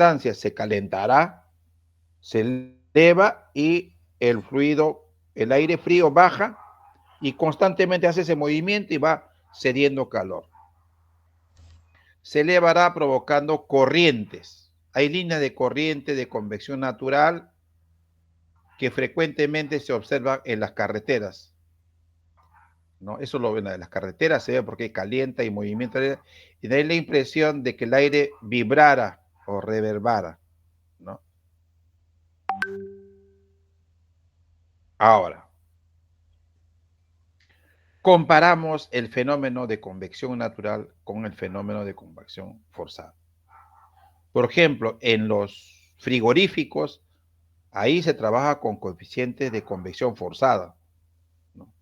instancia se calentará, se eleva y el fluido, el aire frío baja y constantemente hace ese movimiento y va cediendo calor. Se elevará provocando corrientes. Hay líneas de corriente de convección natural que frecuentemente se observan en las carreteras, ¿no? Eso lo ven en las carreteras, se ve porque calienta y movimiento, y da la impresión de que el aire vibrara o reverbara, ¿no? Ahora, comparamos el fenómeno de convección natural con el fenómeno de convección forzada. Por ejemplo, en los frigoríficos, ahí se trabaja con coeficientes de convección forzada, ¿no?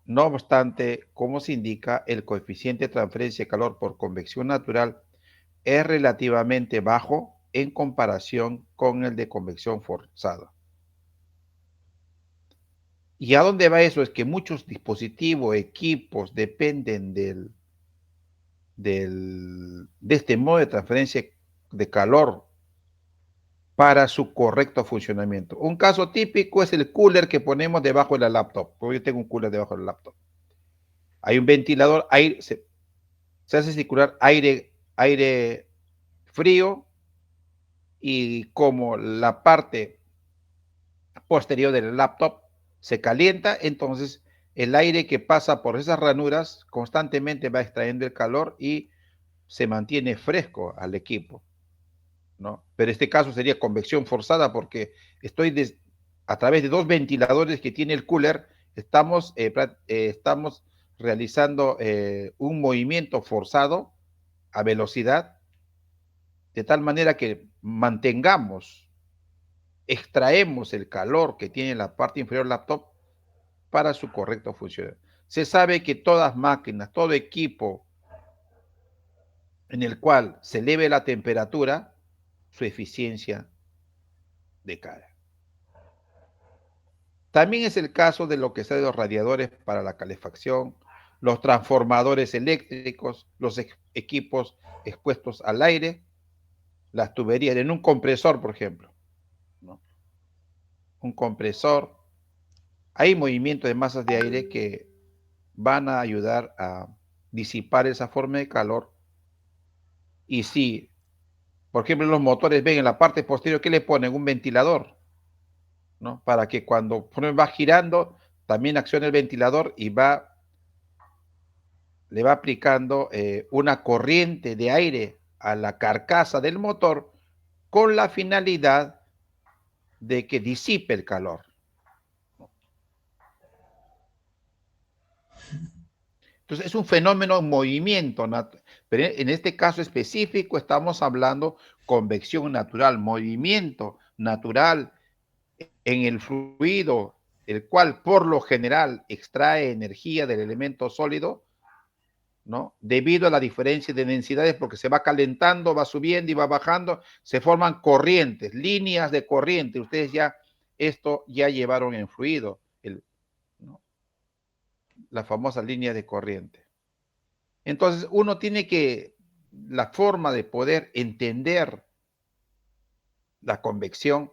No obstante, como se indica, el coeficiente de transferencia de calor por convección natural es relativamente bajo en comparación con el de convección forzada. ¿Y a dónde va eso? Es que muchos dispositivos, equipos dependen de este modo de transferencia de calor para su correcto funcionamiento. Un caso típico es el cooler que ponemos debajo de la laptop. Porque yo tengo un cooler debajo de la laptop. Hay un ventilador, aire, se hace circular aire frío y como la parte posterior del laptop se calienta, entonces el aire que pasa por esas ranuras constantemente va extrayendo el calor y se mantiene fresco al equipo, ¿no? Pero este caso sería convección forzada porque a través de dos ventiladores que tiene el cooler, estamos realizando un movimiento forzado a velocidad, de tal manera que extraemos el calor que tiene la parte inferior del laptop para su correcto funcionamiento. Se sabe que todas máquinas, todo equipo en el cual se eleve la temperatura, su eficiencia decae. También es el caso de lo que son los radiadores para la calefacción, los transformadores eléctricos, los equipos expuestos al aire, las tuberías, en un compresor, por ejemplo, ¿no? Un compresor, hay movimientos de masas de aire que van a ayudar a disipar esa forma de calor. Y si, por ejemplo, los motores ven en la parte posterior, ¿qué le ponen? Un ventilador, ¿no? Para que cuando va girando, también accione el ventilador y le va aplicando una corriente de aire a la carcasa del motor con la finalidad de que disipe el calor. Entonces es un fenómeno en movimiento, pero en este caso específico estamos hablando convección natural, movimiento natural en el fluido, el cual por lo general extrae energía del elemento sólido, ¿no? Debido a la diferencia de densidades, porque se va calentando, va subiendo y va bajando, se forman corrientes, líneas de corriente. Ustedes esto ya llevaron en fluido, ¿no? La famosa línea de corriente. Entonces, la forma de poder entender la convección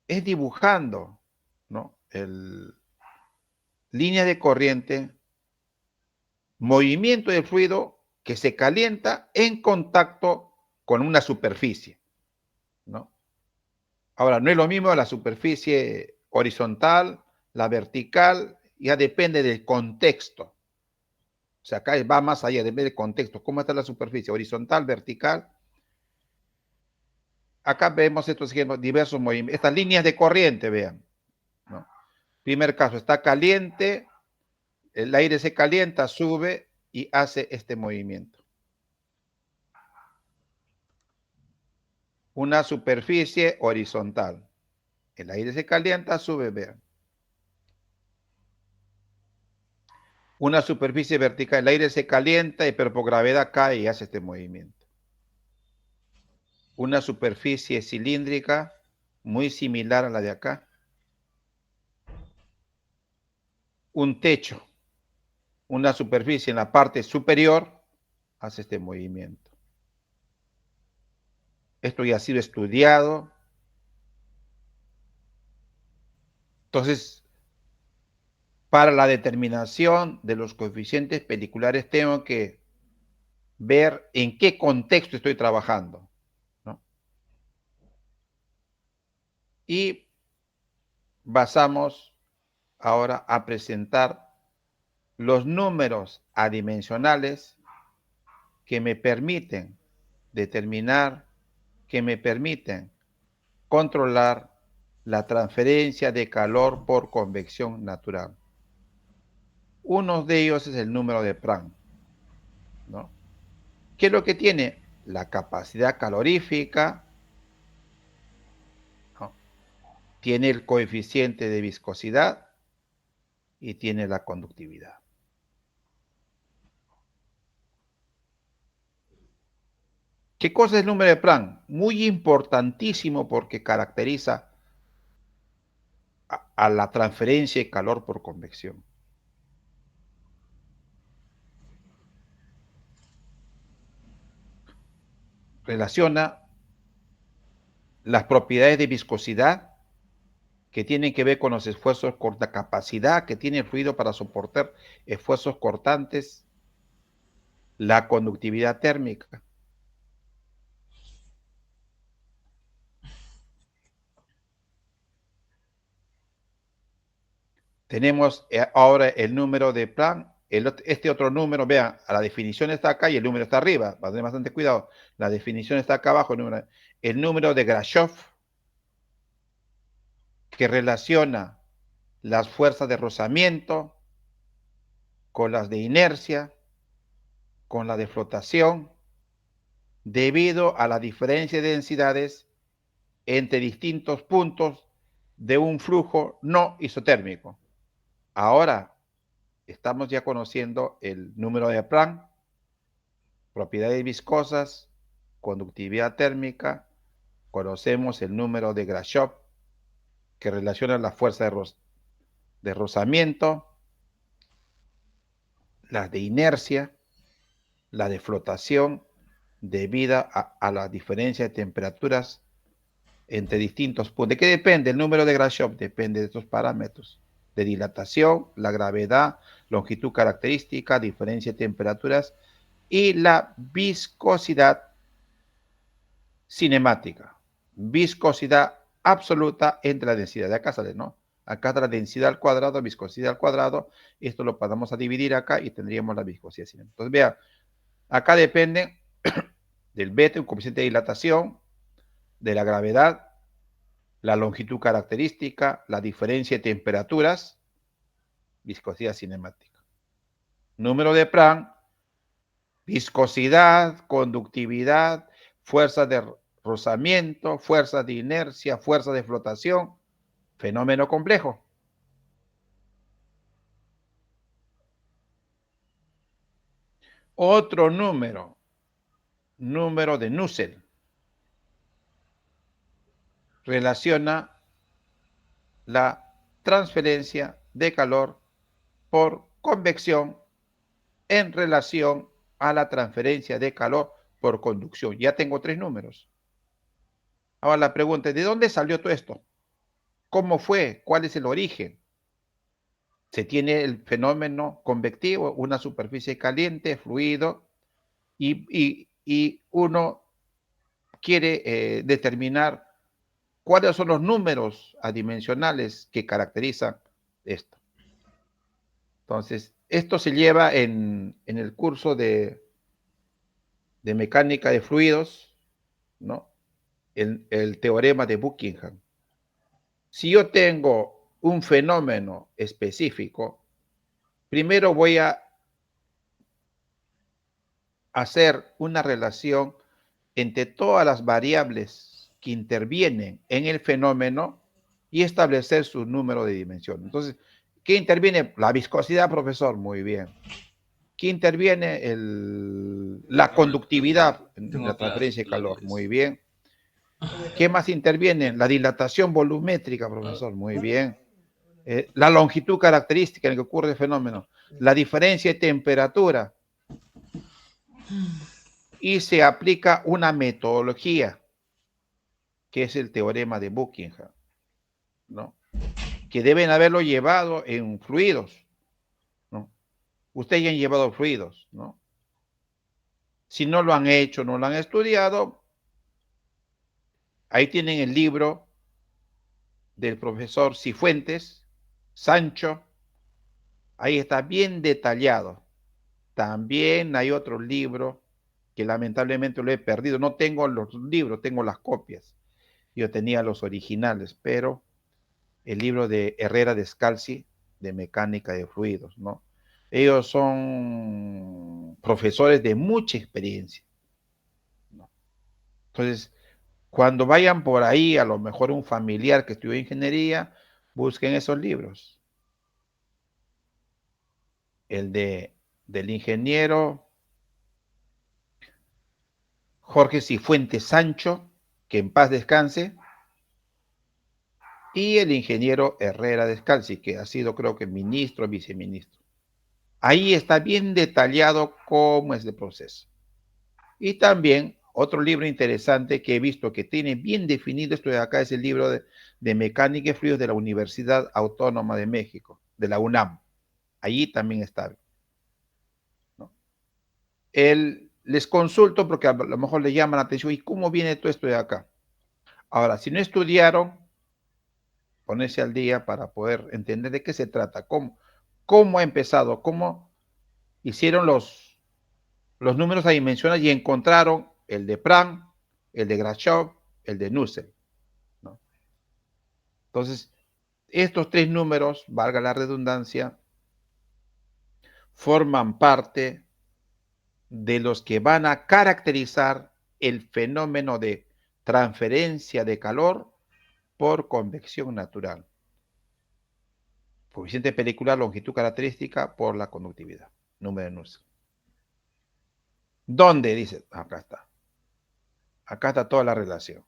es dibujando, ¿no? Línea de corriente, movimiento del fluido que se calienta en contacto con una superficie, ¿no? Ahora, no es lo mismo la superficie horizontal, la vertical, ya depende del contexto. O sea, acá va más allá, depende del contexto. ¿Cómo está la superficie? Horizontal, vertical. Acá vemos estos ejemplos, diversos movimientos. Estas líneas de corriente, vean, ¿no? Primer caso, está caliente, el aire se calienta, sube y hace este movimiento. Una superficie horizontal. El aire se calienta, sube, vean. Una superficie vertical, el aire se calienta, pero por gravedad cae y hace este movimiento. Una superficie cilíndrica, muy similar a la de acá. Un techo, una superficie en la parte superior, hace este movimiento. Esto ya ha sido estudiado. Entonces, para la determinación de los coeficientes pendiculares tengo que ver en qué contexto estoy trabajando, ¿no? Y pasamos ahora a presentar los números adimensionales que me permiten determinar, que me permiten controlar la transferencia de calor por convección natural. Uno de ellos es el número de Planck, ¿no? ¿Qué es lo que tiene? La capacidad calorífica, ¿no? Tiene el coeficiente de viscosidad y tiene la conductividad. ¿Qué cosa es el número de Planck? Muy importantísimo porque caracteriza a la transferencia de calor por convección. Relaciona las propiedades de viscosidad que tienen que ver con los esfuerzos, con la capacidad que tiene el fluido para soportar esfuerzos cortantes, la conductividad térmica. Tenemos ahora el número de Planck, este otro número, vean, la definición está acá y el número está arriba, va a tener bastante cuidado. La definición está acá abajo, el número de Grashof, que relaciona las fuerzas de rozamiento con las de inercia, con la de flotación, debido a la diferencia de densidades entre distintos puntos de un flujo no isotérmico. Ahora estamos ya conociendo el número de Planck, propiedades viscosas, conductividad térmica, conocemos el número de Grashof, que relaciona la fuerza de rozamiento, las de inercia, la de flotación, debido a la diferencia de temperaturas entre distintos puntos. ¿De qué depende? El número de Grashof depende de estos parámetros: de dilatación, la gravedad, longitud característica, diferencia de temperaturas y la viscosidad cinemática. Viscosidad absoluta entre la densidad. De acá sale, ¿no? Acá está la densidad al cuadrado, viscosidad al cuadrado. Esto lo podemos a dividir acá y tendríamos la viscosidad cinemática. Entonces, vean, acá depende del beta, un coeficiente de dilatación, de la gravedad, la longitud característica, la diferencia de temperaturas, viscosidad cinemática. Número de Planck, viscosidad, conductividad, fuerza de rozamiento, fuerza de inercia, fuerza de flotación, fenómeno complejo. Otro número de Nusselt, relaciona la transferencia de calor por convección en relación a la transferencia de calor por conducción. Ya tengo tres números. Ahora la pregunta es, ¿de dónde salió todo esto? ¿Cómo fue? ¿Cuál es el origen? Se tiene el fenómeno convectivo, una superficie caliente, fluido, y uno quiere determinar cuáles son los números adimensionales que caracterizan esto. Entonces, esto se lleva en el curso de mecánica de fluidos, ¿no? El teorema de Buckingham. Si yo tengo un fenómeno específico, primero voy a hacer una relación entre todas las variables que intervienen en el fenómeno y establecer su número de dimensiones. Entonces, ¿qué interviene? La viscosidad, profesor, muy bien. ¿Qué interviene? La conductividad en la transferencia de calor, muy bien. ¿Qué más interviene? La dilatación volumétrica, profesor, muy bien. La longitud característica en la que ocurre el fenómeno, la diferencia de temperatura, y se aplica una metodología que es el teorema de Buckingham, ¿no? Que deben haberlo llevado en fluidos, ¿no? Ustedes ya han llevado fluidos, ¿no? Si no lo han hecho, no lo han estudiado, ahí tienen el libro del profesor Cifuentes, Sancho, ahí está bien detallado. También hay otro libro que lamentablemente lo he perdido. No tengo los libros, tengo las copias. Yo tenía los originales, pero el libro de Herrera Descalzi de mecánica de fluidos, ¿no? Ellos son profesores de mucha experiencia, ¿no? Entonces, cuando vayan por ahí, a lo mejor un familiar que estudió ingeniería, busquen esos libros. El del ingeniero Jorge Cifuentes Sancho, que en paz descanse, y el ingeniero Herrera Descalzi, que ha sido creo que ministro, viceministro. Ahí está bien detallado cómo es el proceso. Y también otro libro interesante que he visto que tiene bien definido esto de acá es el libro de Mecánica y Fluidos de la Universidad Autónoma de México, de la UNAM. Allí también está, ¿no? Les consulto porque a lo mejor le llama la atención, ¿y cómo viene todo esto de acá? Ahora, si no estudiaron, ponerse al día para poder entender de qué se trata, cómo ha empezado, cómo hicieron los números adimensionales y encontraron el de Planck, el de Grashow, el de Nusselt, ¿no? Entonces, estos tres números, valga la redundancia, forman parte de los que van a caracterizar el fenómeno de transferencia de calor por convección natural. Coeficiente pelicular, longitud característica por la conductividad. Número de Nusselt. ¿Dónde? Dice, acá está. Acá está toda la relación.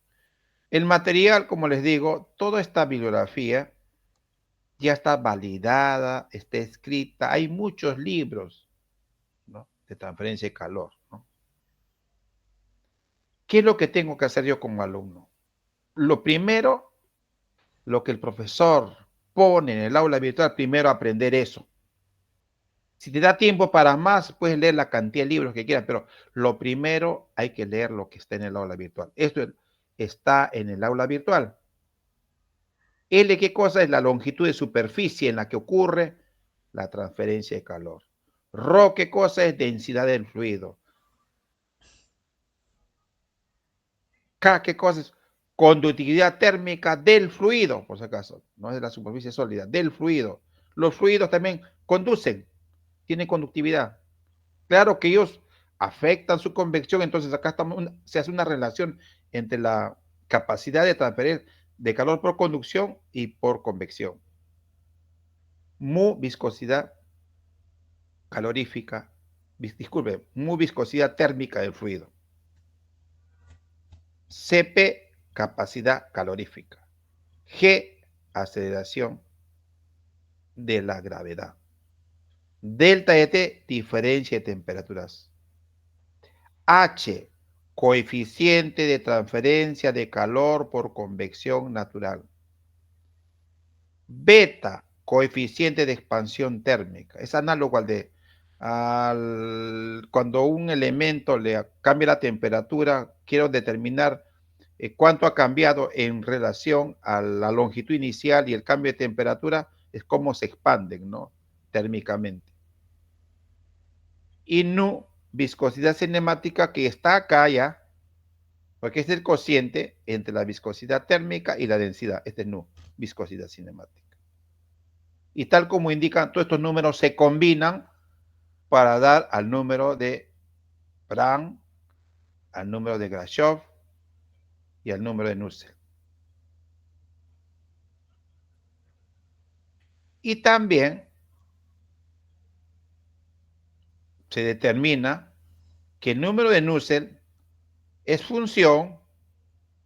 El material, como les digo, toda esta bibliografía ya está validada, está escrita. Hay muchos libros, ¿no?, de transferencia de calor, ¿no? ¿Qué es lo que tengo que hacer yo como alumno? Lo primero, lo que el profesor pone en el aula virtual, primero aprender eso. Si te da tiempo para más, puedes leer la cantidad de libros que quieras, pero lo primero hay que leer lo que está en el aula virtual. Esto está en el aula virtual. L, ¿qué cosa es? La longitud de superficie en la que ocurre la transferencia de calor. Rho, ¿qué cosa es? Densidad del fluido. K, ¿qué cosa es? Conductividad térmica del fluido, por si acaso, no es de la superficie sólida, del fluido. Los fluidos también conducen, tienen conductividad. Claro que ellos afectan su convección, entonces acá se hace una relación entre la capacidad de transferir de calor por conducción y por convección. Mu, viscosidad calorífica, disculpe, mu, viscosidad térmica del fluido. Cp, capacidad calorífica. G, aceleración de la gravedad. Delta de T, diferencia de temperaturas. H, coeficiente de transferencia de calor por convección natural. Beta, coeficiente de expansión térmica. Es análogo cuando un elemento le cambia la temperatura, quiero determinar cuánto ha cambiado en relación a la longitud inicial y el cambio de temperatura, es cómo se expanden, ¿no?, térmicamente. Y nu, viscosidad cinemática, que está acá ya, porque es el cociente entre la viscosidad térmica y la densidad. Este es nu, viscosidad cinemática. Y tal como indican, todos estos números se combinan para dar al número de Planck, al número de Grashow y al número de Nusselt. Y también se determina que el número de Nusselt es función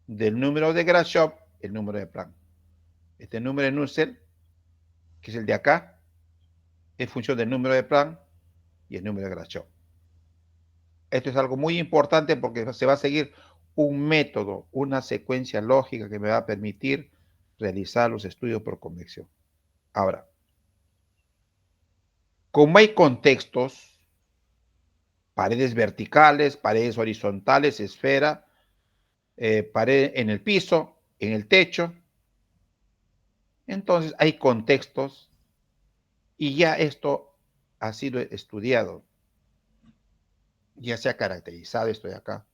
del número de Grashow, el número de Planck. Este número de Nusselt, que es el de acá, es función del número de Planck y el número de Grashow. Esto es algo muy importante porque se va a seguir un método, una secuencia lógica que me va a permitir realizar los estudios por convección. Ahora, como hay contextos, paredes verticales, paredes horizontales, esfera, pared en el piso, en el techo, entonces hay contextos y ya esto ha sido estudiado, ya se ha caracterizado esto de acá.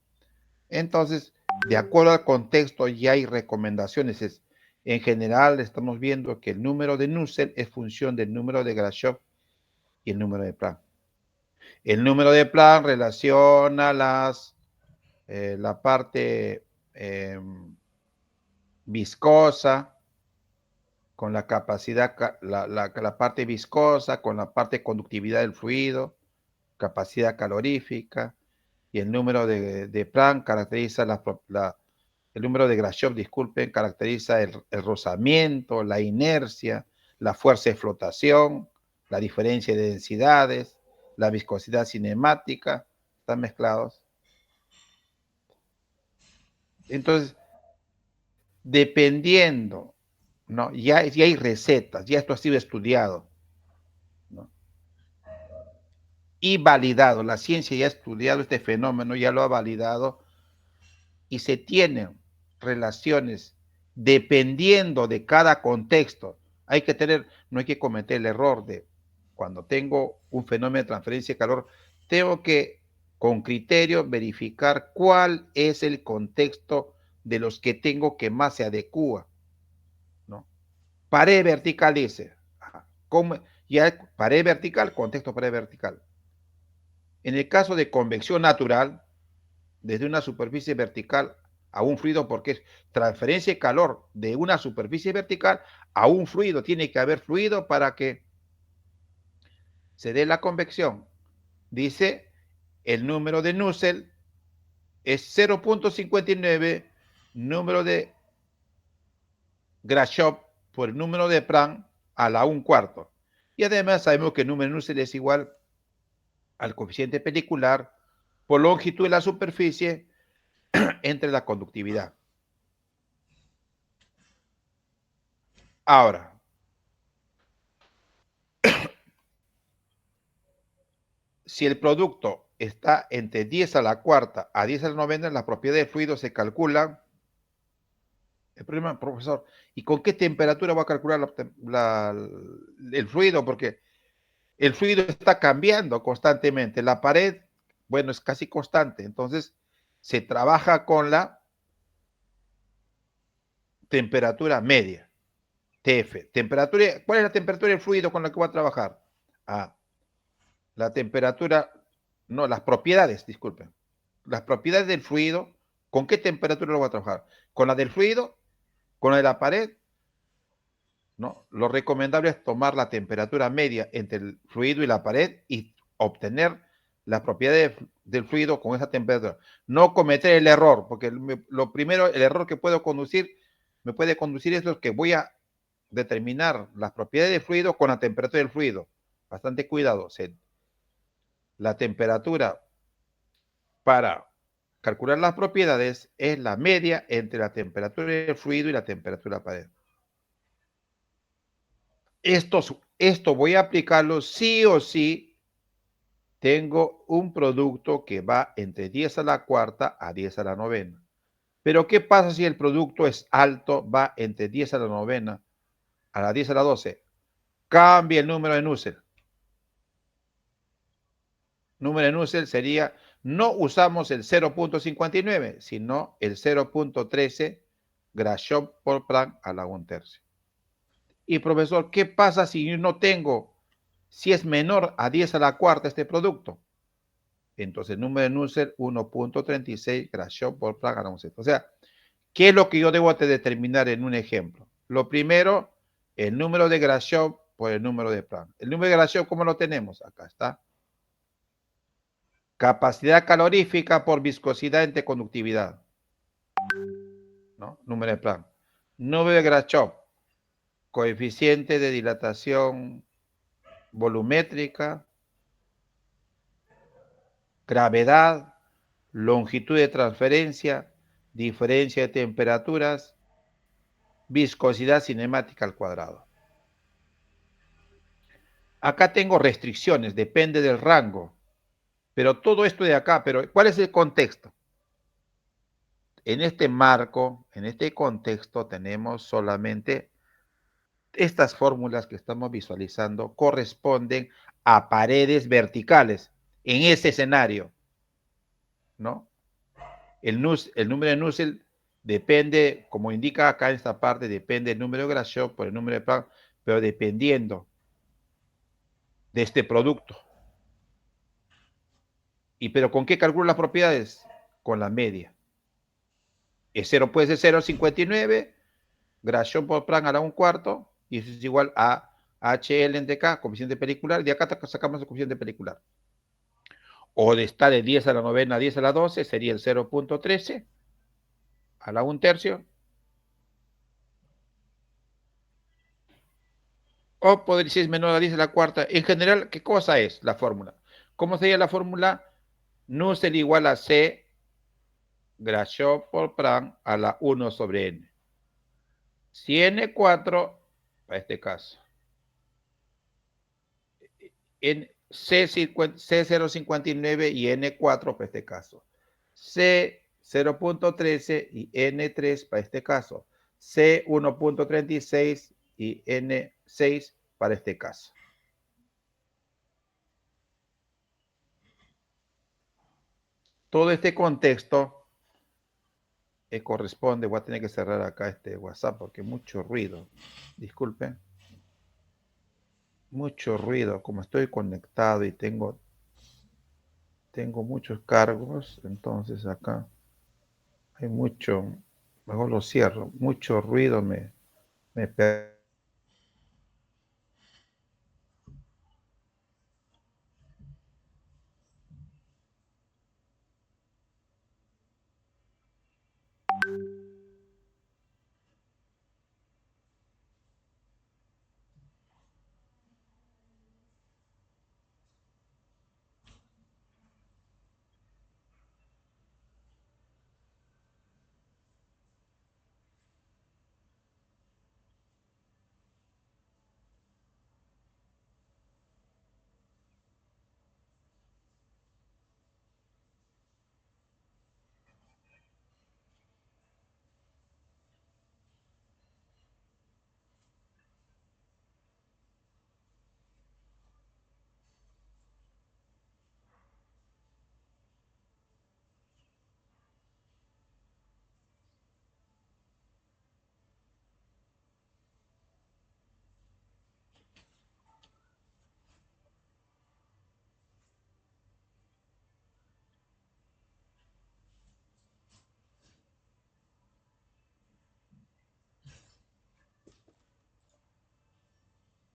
Entonces, de acuerdo al contexto, ya hay recomendaciones. En general, estamos viendo que el número de Nusselt es función del número de Grashof y el número de Planck. El número de Planck relaciona la parte viscosa con la capacidad, la parte viscosa con la parte de conductividad del fluido, capacidad calorífica, y el número de Planck caracteriza el número de Grashof, disculpen, caracteriza el rozamiento, la inercia, la fuerza de flotación, la diferencia de densidades, la viscosidad cinemática, están mezclados. Entonces, dependiendo, ¿no? Ya hay recetas, ya esto ha sido estudiado, ¿no? Y validado, la ciencia ya ha estudiado este fenómeno, ya lo ha validado, y se tienen relaciones dependiendo de cada contexto. No hay que cometer el error de cuando tengo un fenómeno de transferencia de calor, tengo que con criterio verificar cuál es el contexto de los que tengo que más se adecua, ¿no? Pared vertical dice, ¿cómo? Ya pared vertical, contexto pared vertical. En el caso de convección natural, desde una superficie vertical a un fluido, porque es transferencia de calor de una superficie vertical a un fluido. Tiene que haber fluido para que se dé la convección. Dice, el número de Nusselt es 0.59, número de Grashof por el número de Planck a la 1/4. Y además sabemos que el número de Nusselt es igual al coeficiente pelicular por longitud de la superficie entre la conductividad. Ahora, si el producto está entre 10 a la cuarta a 10 a la novena, las propiedades del fluido se calculan. El problema, profesor, ¿y con qué temperatura va a calcular el fluido? Porque el fluido está cambiando constantemente. La pared, bueno, es casi constante. Entonces, se trabaja con la temperatura media, TF. ¿Cuál es la temperatura del fluido con la que va a trabajar? Ah, la temperatura, no, las propiedades, disculpen. Las propiedades del fluido, ¿con qué temperatura lo va a trabajar? ¿Con la del fluido? ¿Con la de la pared? ¿No? Lo recomendable es tomar la temperatura media entre el fluido y la pared y obtener las propiedades del fluido con esa temperatura. No cometer el error, porque lo primero, el error que me puede conducir es lo que voy a determinar las propiedades del fluido con la temperatura del fluido. Bastante cuidado. La temperatura para calcular las propiedades es la media entre la temperatura del fluido y la temperatura de la pared. Esto voy a aplicarlo sí o sí. Tengo un producto que va entre 10 a la cuarta a 10 a la novena. Pero ¿qué pasa si el producto es alto, va entre 10 a la novena a las 10 a la 12? Cambia el número de Nusselt. Número de Nusselt sería, no usamos el 0.59, sino el 0.13 Grashof por Planck a la 1/3. Y profesor, ¿qué pasa si no tengo, si es menor a 10 a la cuarta este producto? Entonces el número de Nusselt 1.36 Grashof por Planck a la 1/6. O sea, ¿qué es lo que yo debo determinar en un ejemplo? Lo primero, el número de Grashof por el número de Planck. El número de Grashof, ¿cómo lo tenemos? Acá está. Capacidad calorífica por viscosidad entre conductividad, ¿no? Número de Planck. Número de Grashof, coeficiente de dilatación volumétrica, gravedad, longitud de transferencia, diferencia de temperaturas, viscosidad cinemática al cuadrado. Acá tengo restricciones, depende del rango, pero todo esto de acá, pero ¿cuál es el contexto? En este marco, en este contexto, tenemos solamente estas fórmulas que estamos visualizando corresponden a paredes verticales en ese escenario, ¿no? El número de Nusselt depende, como indica acá en esta parte, depende del número de Grashow por el número de Planck, pero dependiendo de este producto. Pero ¿con qué calculo las propiedades? Con la media. El 0 puede ser 0,59, Grashow por Planck a la 1/4, y eso es igual a HL entre K, coeficiente pelicular, y de acá sacamos el coeficiente pelicular. O de estar de 10 a la novena a 10 a la 12, sería el 0,13 a la 1/3. O podría ser menor a 10 a la cuarta. En general, ¿qué cosa es la fórmula? ¿Cómo sería la fórmula? Nusselt igual a C Grashow por Planck a la 1 sobre N. Si N4, para este caso, en C0,59 y N4 para este caso. C0,13 y N3 para este caso. C1,36 y N6 para este caso. Todo este contexto corresponde, voy a tener que cerrar acá este WhatsApp porque mucho ruido. Disculpen. Mucho ruido, como estoy conectado y tengo muchos cargos, entonces acá hay mucho, mejor lo cierro, mucho ruido me